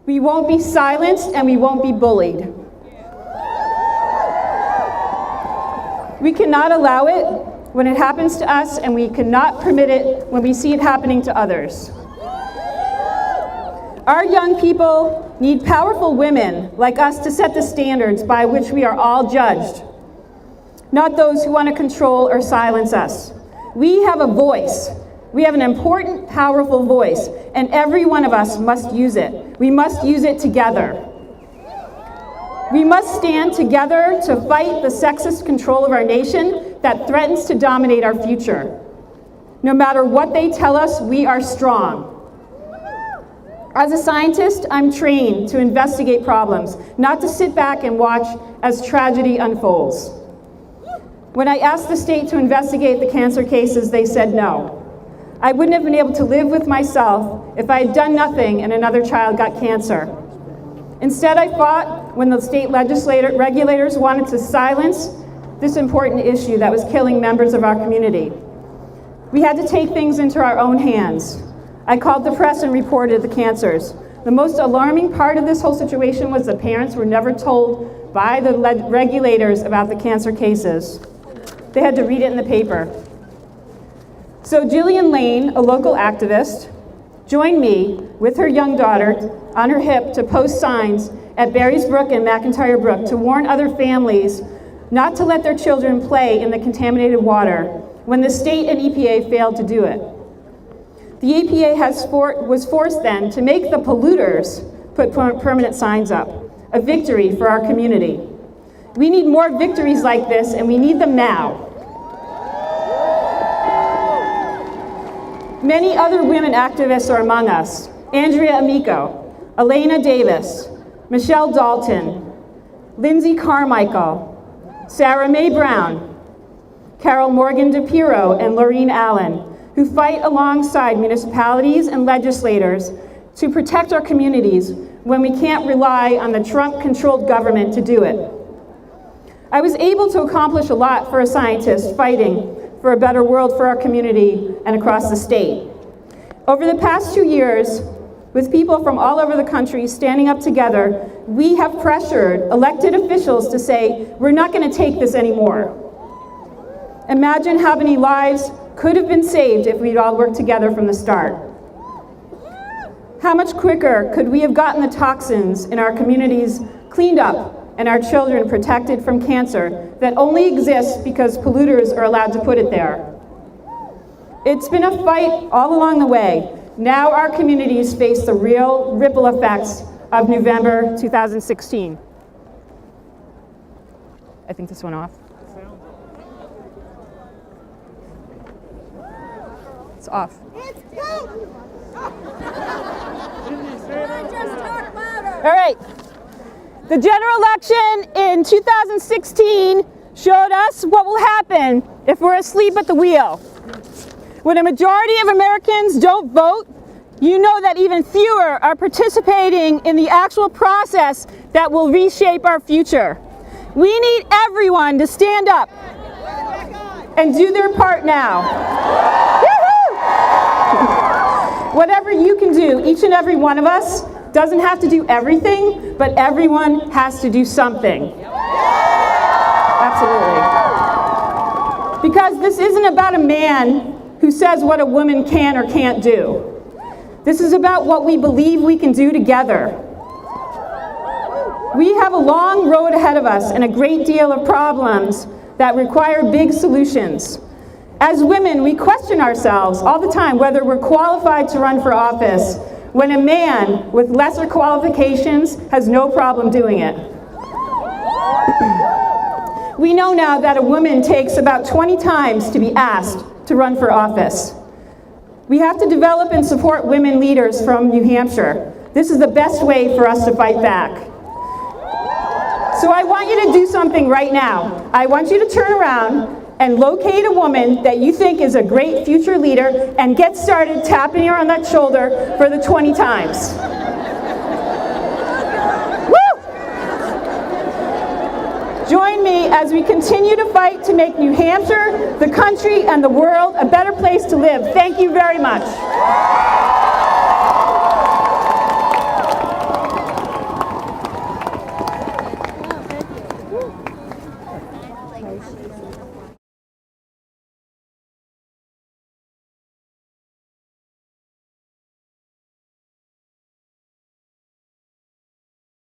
We won't be silenced and we won't be bullied. We cannot allow it when it happens to us, and we cannot permit it when we see it happening to others. Our young people need powerful women like us to set the standards by which we are all judged, not those who want to control or silence us. We have a voice. We have an important, powerful voice, and every one of us must use it. We must use it together. We must stand together to fight the sexist control of our nation that threatens to dominate our future. No matter what they tell us, we are strong. As a scientist, I'm trained to investigate problems, not to sit back and watch as tragedy unfolds. When I asked the state to investigate the cancer cases, they said no. I wouldn't have been able to live with myself if I had done nothing and another child got cancer. Instead, I fought when the state regulators wanted to silence this important issue that was killing members of our community. We had to take things into our own hands. I called the press and reported the cancers. The most alarming part of this whole situation was the parents were never told by the regulators about the cancer cases. They had to read it in the paper. So Jillian Lane, a local activist, joined me with her young daughter on her hip to post signs at Barry's Brook and McIntyre Brook to warn other families not to let their children play in the contaminated water when the state and EPA failed to do it. The EPA was forced then to make the polluters put permanent signs up, a victory for our community. We need more victories like this, and we need them now. Many other women activists are among us. Andrea Amico, Elena Davis, Michelle Dalton, Lindsay Carmichael, Sarah Mae Brown, Carol Morgan DePiro, and Laureen Allen, who fight alongside municipalities and legislators to protect our communities when we can't rely on the Trump-controlled government to do it. I was able to accomplish a lot for a scientist fighting for a better world for our community and across the state. Over the past 2 years, with people from all over the country standing up together, we have pressured elected officials to say, we're not going to take this anymore. Imagine how many lives could have been saved if we'd all worked together from the start. How much quicker could we have gotten the toxins in our communities cleaned up and our children protected from cancer that only exists because polluters are allowed to put it there? It's been a fight all along the way. Now our communities face the real ripple effects of November 2016. I think this went off. It's off. All right. The general election in 2016 showed us what will happen if we're asleep at the wheel. When a majority of Americans don't vote, you know that even fewer are participating in the actual process that will reshape our future. We need everyone to stand up and do their part now. Whatever you can do, each and every one of us doesn't have to do everything, but everyone has to do something. Absolutely. Because this isn't about a man who says what a woman can or can't do. This is about what we believe we can do together. We have a long road ahead of us and a great deal of problems that require big solutions. As women, we question ourselves all the time whether we're qualified to run for office when a man with lesser qualifications has no problem doing it. We know now that a woman takes about 20 times to be asked to run for office. We have to develop and support women leaders from New Hampshire. This is the best way for us to fight back. So I want you to do something right now. I want you to turn around and locate a woman that you think is a great future leader and get started tapping her on that shoulder for the 20 times. Woo! Join me as we continue to fight to make New Hampshire, the country, and the world a better place to live. Thank you very much.